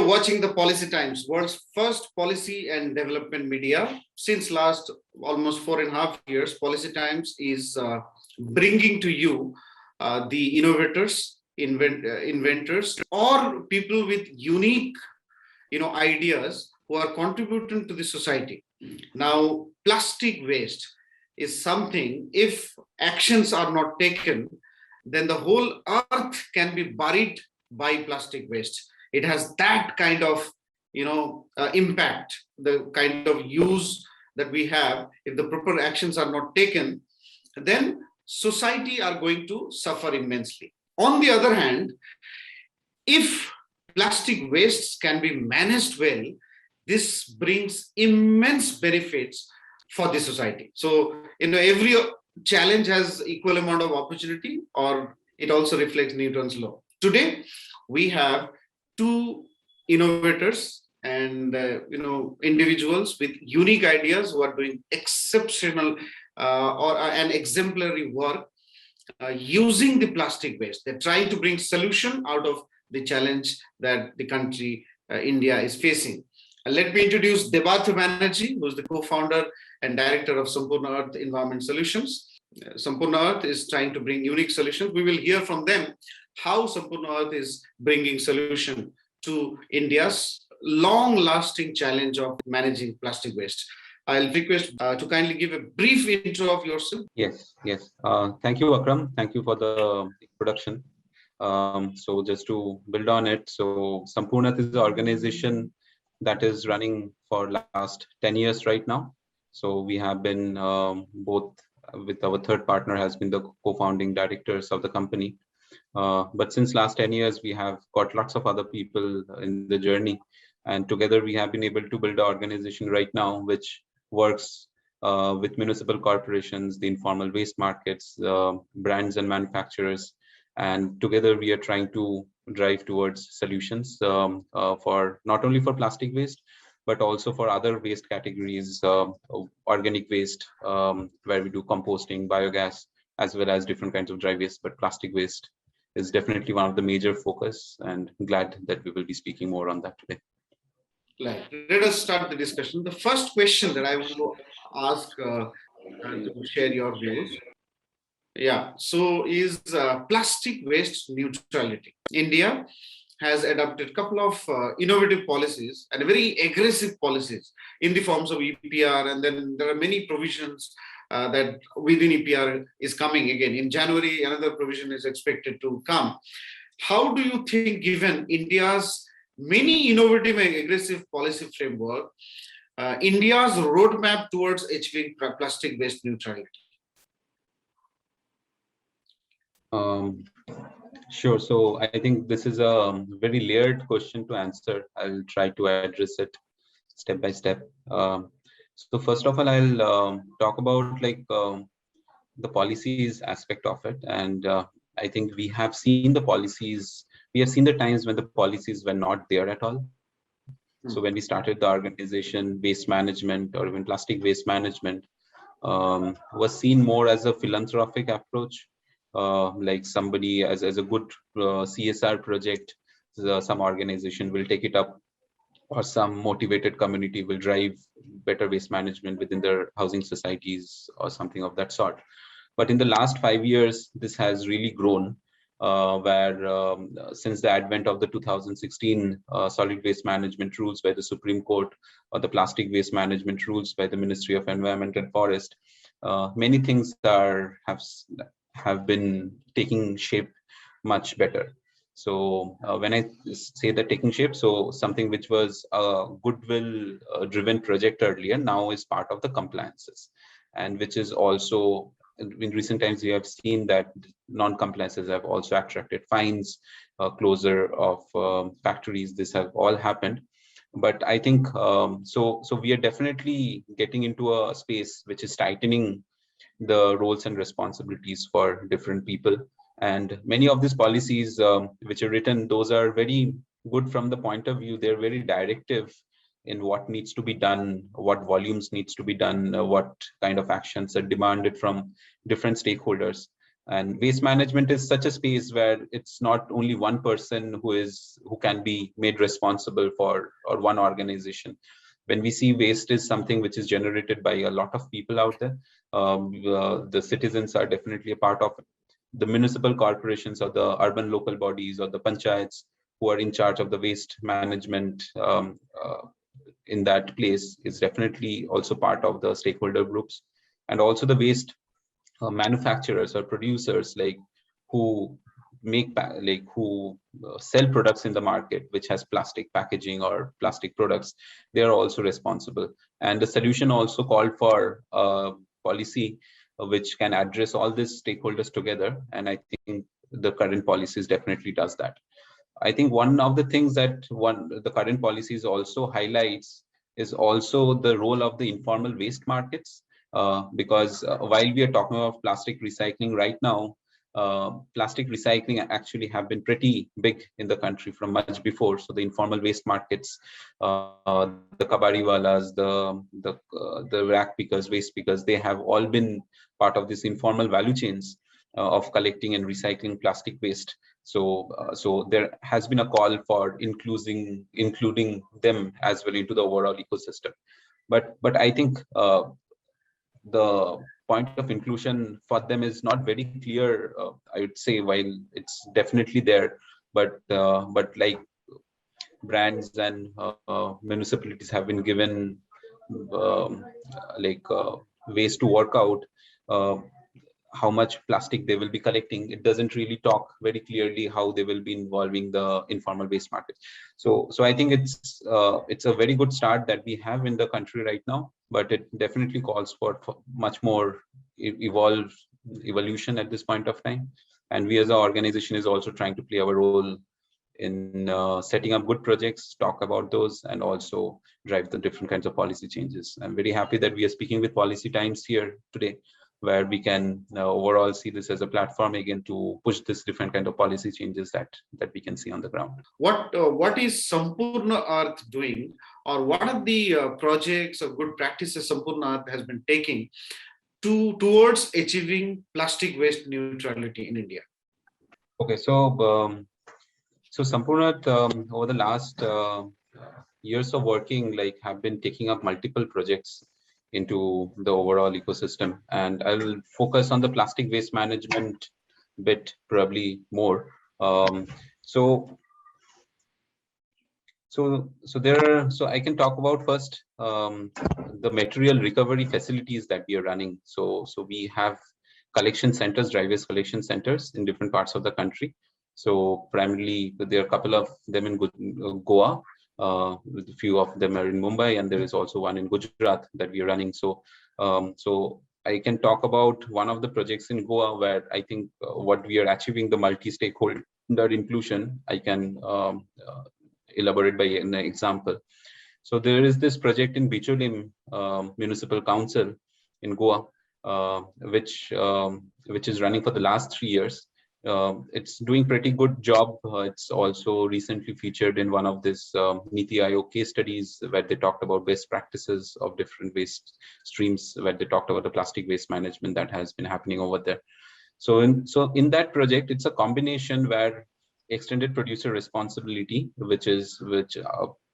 You're watching the Policy Times, world's first policy and development media. Since last almost 4.5 years, Policy Times is bringing to you the innovators, inventors, or people with unique, ideas who are contributing to the society. Now, plastic waste is something, if actions are not taken, then the whole earth can be buried by plastic waste. It has that kind of, impact, the kind of use that we have. If the proper actions are not taken, then society are going to suffer immensely. On the other hand, if plastic wastes can be managed well, this brings immense benefits for the society. So, every challenge has equal amount of opportunity, or it also reflects Newton's law. Today, we have two innovators and individuals with unique ideas who are doing exceptional or an exemplary work using the plastic waste. They're trying to bring solution out of the challenge that the country India is facing. Let me introduce Debartha Banerjee, who is the co-founder and director of Sampurnearth Environment Solutions. Sampurnearth is trying to bring unique solutions. We will hear from them how Sampurnearth is bringing solution to India's long-lasting challenge of managing plastic waste. I'll request to kindly give a brief intro of yourself. Yes. Thank you, Akram. Thank you for the introduction. So just to build on it, so Sampurnearth is an organization that is running for last 10 years right now. So we have been both with our third partner has been the co-founding directors of the company. But since last 10 years, we have got lots of other people in the journey. And together we have been able to build an organization right now, which works with municipal corporations, the informal waste markets, brands and manufacturers. And together we are trying to drive towards solutions for not only for plastic waste, but also for other waste categories, organic waste, where we do composting, biogas, as well as different kinds of dry waste. But plastic waste is definitely one of the major focus, and glad that we will be speaking more on that today. Let us start the discussion. The first question that I want to ask to share your views. So is plastic waste neutrality. India has adopted a couple of innovative policies and very aggressive policies in the forms of EPR, and then there are many provisions that within EPR is coming again. In January, another provision is expected to come. How do you think, given India's many innovative and aggressive policy framework, India's roadmap towards achieving plastic waste neutrality? Sure. So I think this is a very layered question to answer. I'll try to address it step by step. So first of all, I'll talk about the policies aspect of it. And I think we have seen the policies, we have seen the times when the policies were not there at all. So when we started the organization, waste management or even plastic waste management was seen more as a philanthropic approach. Like somebody as a good CSR project, some organization will take it up, or some motivated community will drive better waste management within their housing societies or something of that sort. But in the last 5 years, this has really grown, where since the advent of the 2016 solid waste management rules by the Supreme Court, or the plastic waste management rules by the Ministry of Environment and Forest, many things have been taking shape much better. So when I say that taking shape, so something which was a goodwill driven project earlier now is part of the compliances, and which is also in recent times we have seen that non-compliances have also attracted fines, closure of factories. This have all happened. But I think so we are definitely getting into a space which is tightening the roles and responsibilities for different people. And many of these policies which are written, those are very good from the point of view, they're very directive in what needs to be done, what volumes needs to be done, what kind of actions are demanded from different stakeholders. And waste management is such a space where it's not only one person who can be made responsible for, or one organization. When we see waste is something which is generated by a lot of people out there, the citizens are definitely a part of it. The municipal corporations or the urban local bodies or the panchayats who are in charge of the waste management in that place is definitely also part of the stakeholder groups. And also the waste manufacturers or producers, like who who sell products in the market which has plastic packaging or plastic products, they are also responsible. And the solution also called for policy which can address all these stakeholders together, and I think the current policies definitely does that. I think one of the things that the current policies also highlights is also the role of the informal waste markets, because while we are talking about plastic recycling right now, plastic recycling actually have been pretty big in the country from much before. So the informal waste markets, the kabadiwalas, the rack pickers, waste pickers, they have all been part of this informal value chains of collecting and recycling plastic waste. So there has been a call for including them as well into the overall ecosystem. But I think the point of inclusion for them is not very clear. I would say, while it's definitely there, but like brands and municipalities have been given um, ways to work out uh, how much plastic they will be collecting. It doesn't really talk very clearly how they will be involving the informal waste market. So I think it's a very good start that we have in the country right now, but it definitely calls for much more evolution at this point of time. And we as an organization is also trying to play our role in setting up good projects, talk about those, and also drive the different kinds of policy changes. I'm very happy that we are speaking with Policy Times here today, where we can overall see this as a platform again to push this different kind of policy changes that we can see on the ground. What is Sampurnearth doing, or what are the projects or good practices Sampurnearth has been taking towards achieving plastic waste neutrality in India? Okay, so Sampurnearth over the last years of working, have been taking up multiple projects into the overall ecosystem, and I will focus on the plastic waste management bit probably more. So I can talk about first the material recovery facilities that we are running. So we have collection centers, dry waste collection centers in different parts of the country. So primarily there are a couple of them in Goa. A few of them are in Mumbai, and there is also one in Gujarat that we are running. So I can talk about one of the projects in Goa where I think what we are achieving, the multi-stakeholder inclusion, I can elaborate by an example. So there is this project in Bicholim Municipal Council in Goa, which is running for the last 3 years. It's doing pretty good job. It's also recently featured in one of this Niti Aayog case studies where they talked about best practices of different waste streams, where they talked about the plastic waste management that has been happening over there. So in that project, it's a combination where extended producer responsibility, which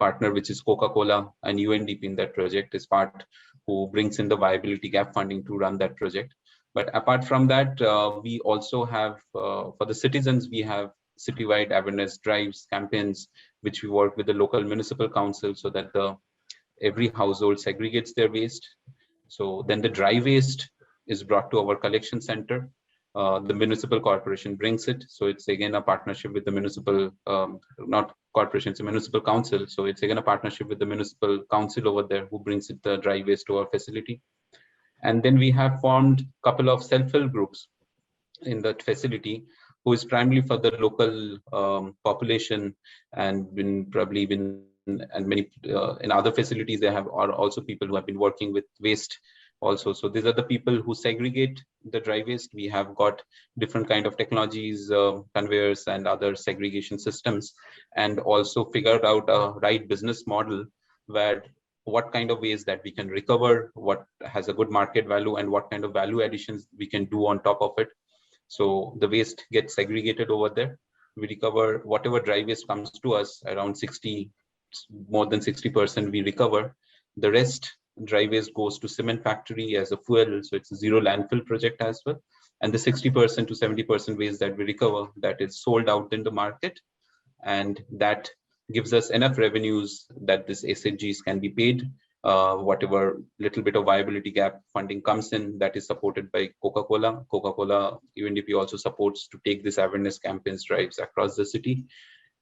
partner, which is Coca-Cola and UNDP in that project, is part who brings in the viability gap funding to run that project. But apart from that, we also have, for the citizens, we have citywide awareness drives, campaigns, which we work with the local municipal council so that every household segregates their waste. So then the dry waste is brought to our collection center. The municipal corporation brings it. So it's again a partnership with the municipal, not corporation, it's a municipal council. So it's again a partnership with the municipal council over there who brings it, the dry waste, to our facility. And then we have formed a couple of self-help groups in that facility, who is primarily for the local population, and many in other facilities they are also people who have been working with waste also. So these are the people who segregate the dry waste. We have got different kind of technologies, conveyors and other segregation systems, and also figured out a right business model where what kind of ways that we can recover, what has a good market value, and what kind of value additions we can do on top of it. So the waste gets segregated over there. We recover whatever dry waste comes to us, around 60, more than 60% we recover. The rest dry waste goes to cement factory as a fuel, so it's a zero landfill project as well. And the 60% to 70% waste that we recover, that is sold out in the market, and that gives us enough revenues that this SHGs can be paid. Whatever little bit of viability gap funding comes in, that is supported by Coca-Cola. Coca-Cola UNDP also supports to take this awareness campaigns drives across the city.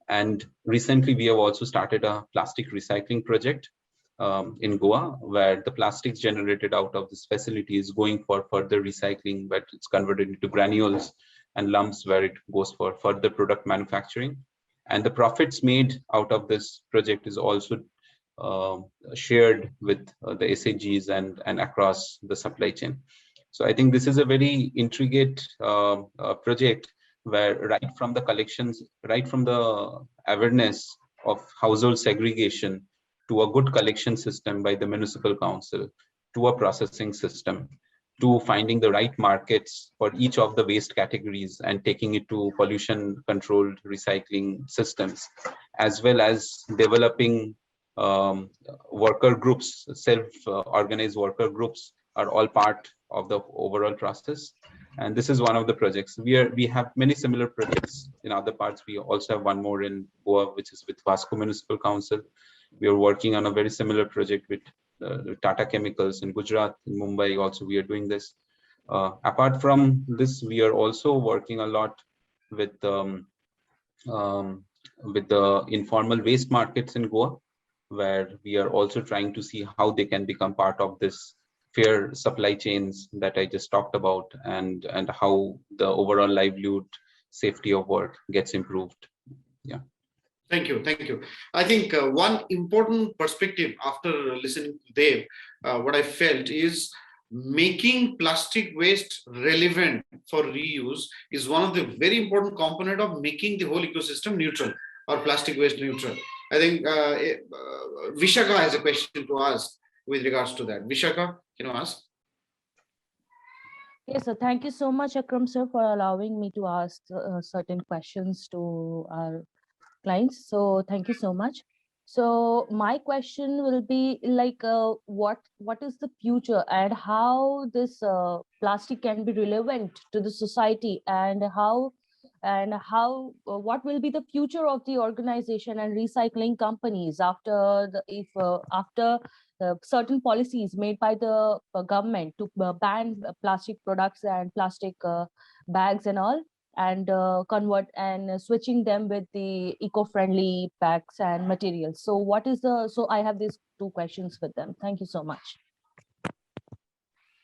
And recently we have also started a plastic recycling project in Goa, where the plastics generated out of this facility is going for further recycling, but it's converted into granules and lumps where it goes for further product manufacturing. And the profits made out of this project is also shared with the SAGs and across the supply chain. So I think this is a very intricate project where right from the collections, right from the awareness of household segregation to a good collection system by the municipal council, to a processing system, to finding the right markets for each of the waste categories and taking it to pollution controlled recycling systems, as well as developing worker groups, self-organized worker groups are all part of the overall process. And this is one of the projects. We have many similar projects in other parts. We also have one more in Goa, which is with Vasco Municipal Council. We are working on a very similar project with Tata Chemicals in Gujarat, in Mumbai also we are doing this. Apart from this, we are also working a lot with the informal waste markets in Goa, where we are also trying to see how they can become part of this fair supply chains that I just talked about, and how the overall livelihood safety of work gets improved. Yeah. Thank you. Thank you. I think one important perspective after listening to Dev, what I felt is making plastic waste relevant for reuse is one of the very important component of making the whole ecosystem neutral or plastic waste neutral. I think Vishaka has a question to ask with regards to that. Vishaka, can you ask? Yes, sir. Thank you so much, Akram sir, for allowing me to ask certain questions to our clients. So thank you so much. So my question will be like, what is the future and how this plastic can be relevant to the society, and how what will be the future of the organization and recycling companies after certain policies made by the government to ban plastic products and plastic bags and all, and convert and switching them with the eco-friendly packs and materials. So what is the, so I have these two questions with them. Thank you so much.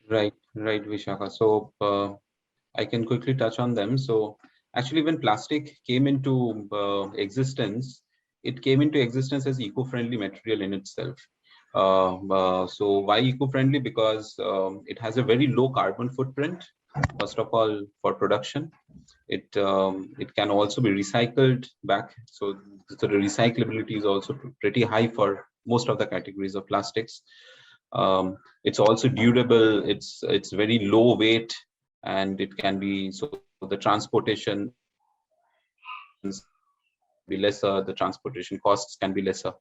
Right, Vishaka. So I can quickly touch on them. So actually, when plastic came into existence, it came into existence as eco-friendly material in itself. So why eco-friendly? Because it has a very low carbon footprint. First of all, for production, it can also be recycled back. So the recyclability is also pretty high for most of the categories of plastics. It's also durable. It's very low weight, and it can be, so the transportation be lesser. The transportation costs can be lesser.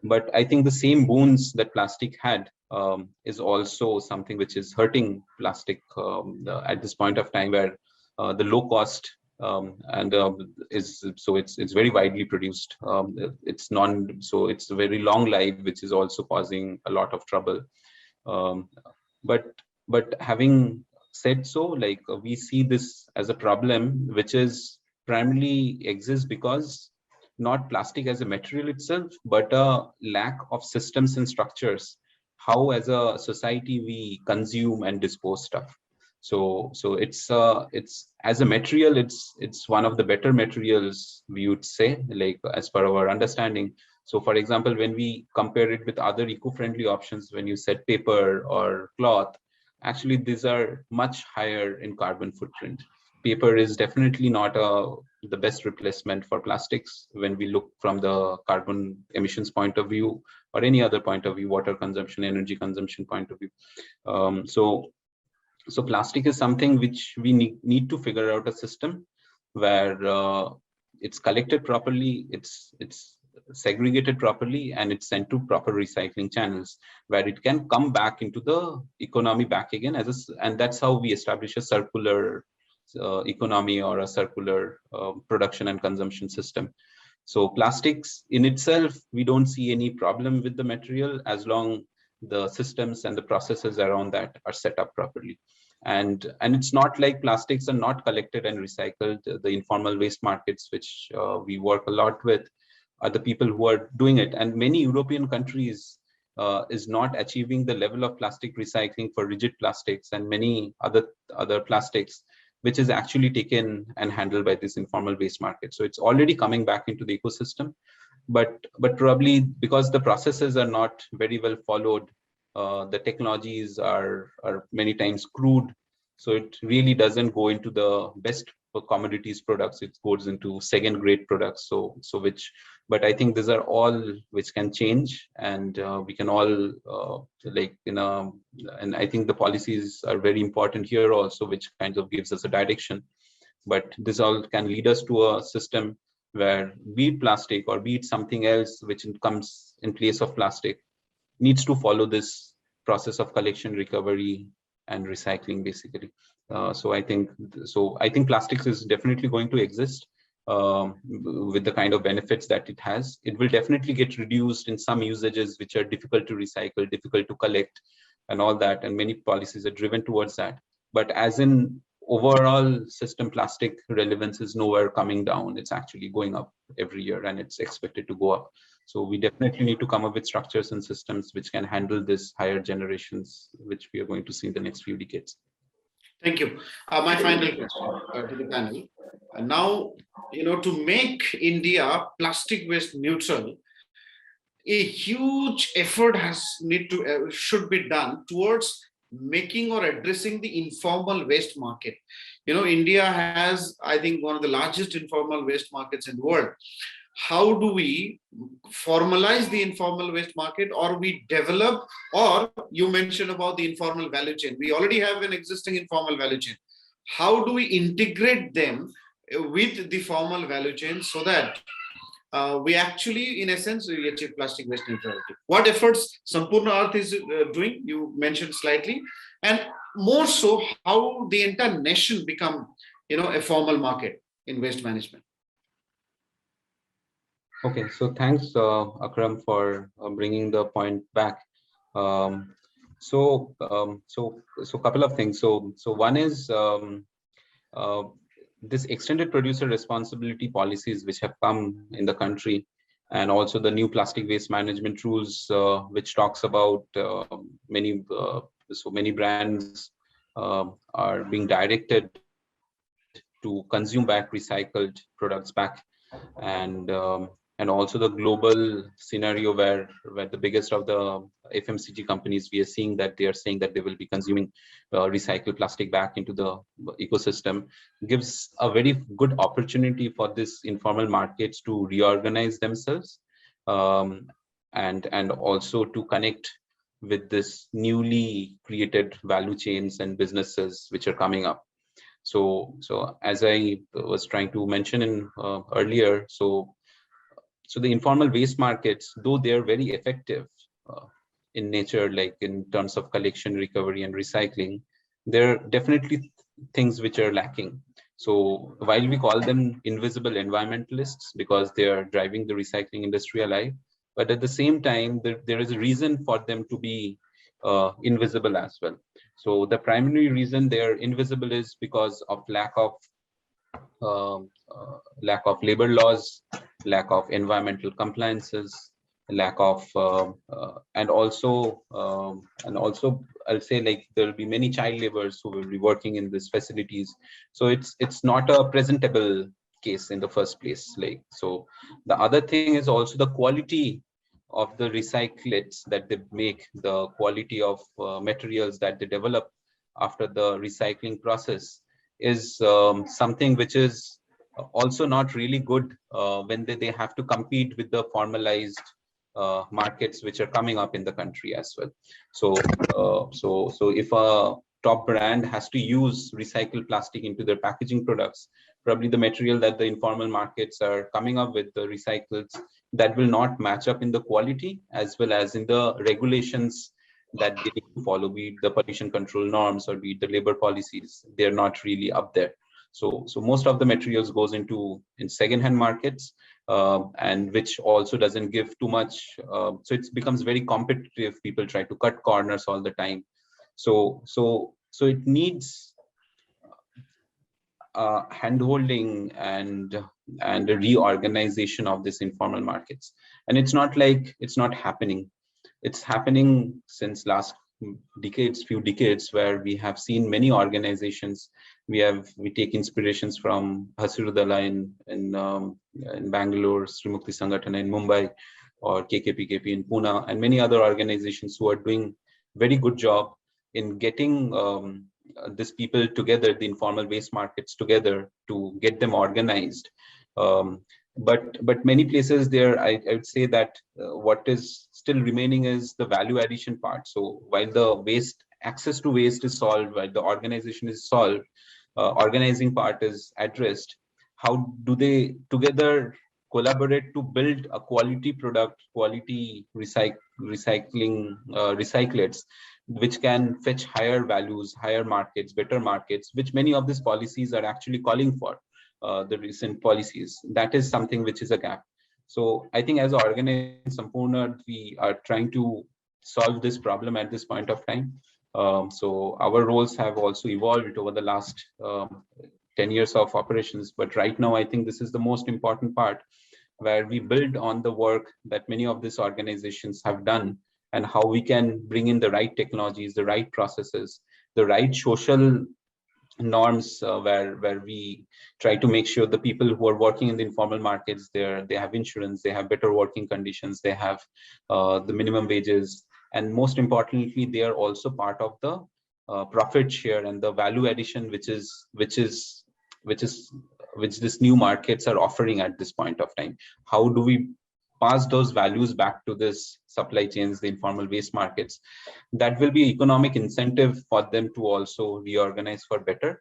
But I think the same boons that plastic had is also something which is hurting plastic at this point of time, where the low cost is, so it's very widely produced. It's a very long life, which is also causing a lot of trouble. But having said so, like we see this as a problem which is primarily exists because not plastic as a material itself, but a lack of systems and structures, how as a society we consume and dispose stuff. So it's as a material, it's one of the better materials, we would say, like as per our understanding. So for example, when we compare it with other eco-friendly options, when you said paper or cloth, actually these are much higher in carbon footprint. Paper is definitely not the best replacement for plastics when we look from the carbon emissions point of view, or any other point of view, water consumption, energy consumption point of view. So plastic is something which we need to figure out a system where it's collected properly, it's segregated properly, and it's sent to proper recycling channels where it can come back into the economy back again and that's how we establish a circular economy or a circular production and consumption system. So plastics in itself, we don't see any problem with the material as long the systems and the processes around that are set up properly. And it's not like plastics are not collected and recycled. The informal waste markets, which we work a lot with, are the people who are doing it. And many European countries is not achieving the level of plastic recycling for rigid plastics and many other plastics, which is actually taken and handled by this informal waste market. So it's already coming back into the ecosystem, but probably because the processes are not very well followed, the technologies are many times crude, so it really doesn't go into the best commodities products. It goes into second grade products. But I think these are all which can change, and we can all and I think the policies are very important here also, which kind of gives us a direction. But this all can lead us to a system where, be it plastic or be it something else which comes in place of plastic, needs to follow this process of collection, recovery, and recycling, basically. So I think plastics is definitely going to exist with the kind of benefits that it has. It will definitely get reduced in some usages which are difficult to recycle, difficult to collect, and all that. And many policies are driven towards that. But as in overall system, plastic relevance is nowhere coming down. It's actually going up every year, and it's expected to go up. So we definitely need to come up with structures and systems which can handle this higher generations, which we are going to see in the next few decades. Thank you. My final question to the panel. Now, to make India plastic waste neutral, a huge effort should be done towards making or addressing the informal waste market. India has, I think, one of the largest informal waste markets in the world. How do we formalize the informal waste market, or we develop, or you mentioned about the informal value chain. We already have an existing informal value chain. How do we integrate them with the formal value chain so that we actually, in essence, we achieve plastic waste neutrality? What efforts Sampurnearth is doing, you mentioned slightly, and more so, how the entire nation become, a formal market in waste management. Okay, so thanks, Akram, for bringing the point back. So couple of things. So one is this extended producer responsibility policies which have come in the country, and also the new plastic waste management rules, which talks about many brands are being directed to consume back recycled products back, and also the global scenario where the biggest of the FMCG companies, we are seeing that they are saying that they will be consuming recycled plastic back into the ecosystem, gives a very good opportunity for this informal markets to reorganize themselves, and also to connect with this newly created value chains and businesses which are coming up. So as I was trying to mention in earlier, so the informal waste markets, though they are very effective in nature, like in terms of collection, recovery, and recycling, there are definitely things which are lacking. So while we call them invisible environmentalists because they are driving the recycling industry alive, but at the same time, there is a reason for them to be invisible as well. So the primary reason they are invisible is because of lack of labor laws, lack of environmental compliances, lack of and also I'll say, like, there will be many child laborers who will be working in these facilities. So it's not a presentable case in the first place. Like, so the other thing is also the quality of the recyclates that they make, the quality of materials that they develop after the recycling process is something which is also not really good when they have to compete with the formalized markets which are coming up in the country as well. So if a top brand has to use recycled plastic into their packaging products, probably the material that the informal markets are coming up with, the recycles, that will not match up in the quality as well as in the regulations that they need to follow, be it the pollution control norms or be it the labor policies. They're not really up there. So most of the materials goes in second-hand markets, and which also doesn't give too much. So it becomes very competitive. People try to cut corners all the time. So it needs hand-holding and a reorganization of this informal markets. And it's not like it's not happening. It's happening since last few decades, where we have seen many organizations. We take inspirations from Hasiru Dala in Bangalore, Srimukti Sangatana in Mumbai, or KKPKP in Pune, and many other organizations who are doing very good job in getting these people together, the informal waste markets together, to get them organized. But many places there, I would say that what is still remaining is the value addition part. So while the access to waste is solved, while the organization is solved, organizing part is addressed. How do they together collaborate to build a quality product, quality recyclates, which can fetch higher values, higher markets, better markets, which many of these policies are actually calling for. The recent policies, that is something which is a gap. So I think as an organization, Sampurnearth, we are trying to solve this problem at this point of time. So our roles have also evolved over the last 10 years of operations. But right now, I think this is the most important part, where we build on the work that many of these organizations have done, and how we can bring in the right technologies, the right processes, the right social norms, where we try to make sure the people who are working in the informal markets, they have insurance, they have better working conditions, they have the minimum wages, and most importantly, they are also part of the profit share and the value addition, which this new markets are offering at this point of time. How do we pass those values back to this supply chains, the informal waste markets? That will be economic incentive for them to also reorganize for better.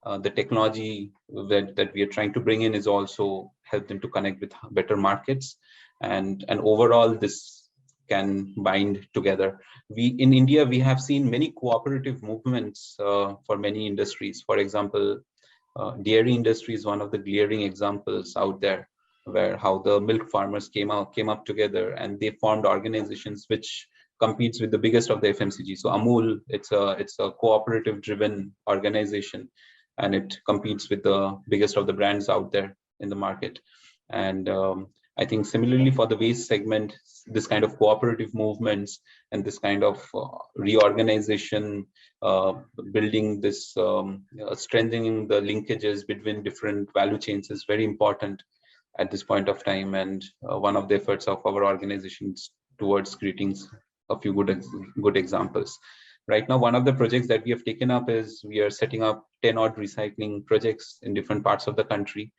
The technology that we are trying to bring in is also help them to connect with better markets, and overall this can bind together. In India, we have seen many cooperative movements for many industries. For example, dairy industry is one of the glaring examples out there, where how the milk farmers came up together and they formed organizations which competes with the biggest of the FMCG. So Amul, it's a cooperative driven organization, and it competes with the biggest of the brands out there in the market. And I think similarly for the waste segment, this kind of cooperative movements and this kind of reorganization, building this, strengthening the linkages between different value chains is very important at this point of time. And one of the efforts of our organizations towards creating a few good examples. Right now, one of the projects that we have taken up is we are setting up 10 odd recycling projects in different parts of the country,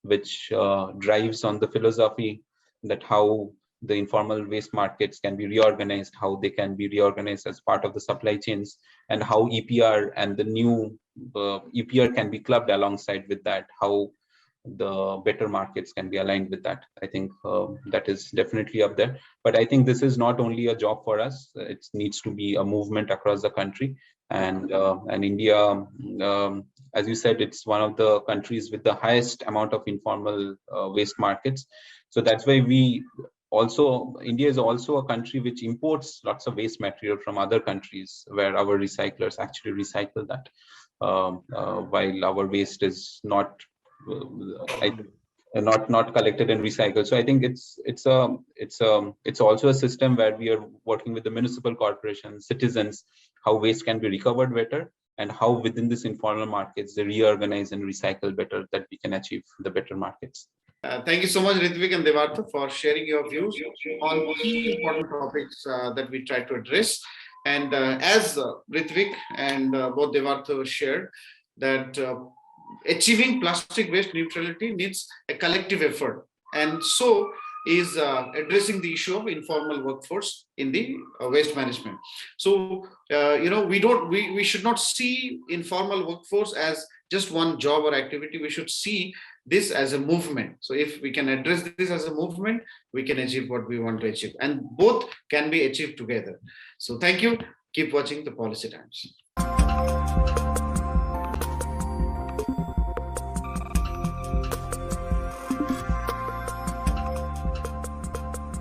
which drives on the philosophy that how the informal waste markets can be reorganized, how they can be reorganized as part of the supply chains, and how EPR and the new EPR can be clubbed alongside with that, how the better markets can be aligned with that. I think that is definitely up there. But I think this is not only a job for us, it needs to be a movement across the country. And India, as you said, it's one of the countries with the highest amount of informal waste markets. So that's why India is also a country which imports lots of waste material from other countries, where our recyclers actually recycle that, while our waste is not collected and recycled. So I think it's also a system where we are working with the municipal corporations, citizens, how waste can be recovered better, and how within this informal markets they reorganize and recycle better, that we can achieve the better markets. Thank you so much, Ritvik and Debartha, for sharing your views on key important topics that we try to address. And as Ritvik and both Debartha shared, that achieving plastic waste neutrality needs a collective effort. And so is addressing the issue of informal workforce in the waste management. So, we should not see informal workforce as just one job or activity. We should see this as a movement. So if we can address this as a movement, we can achieve what we want to achieve, and both can be achieved together. So thank you. Keep watching the Policy Times.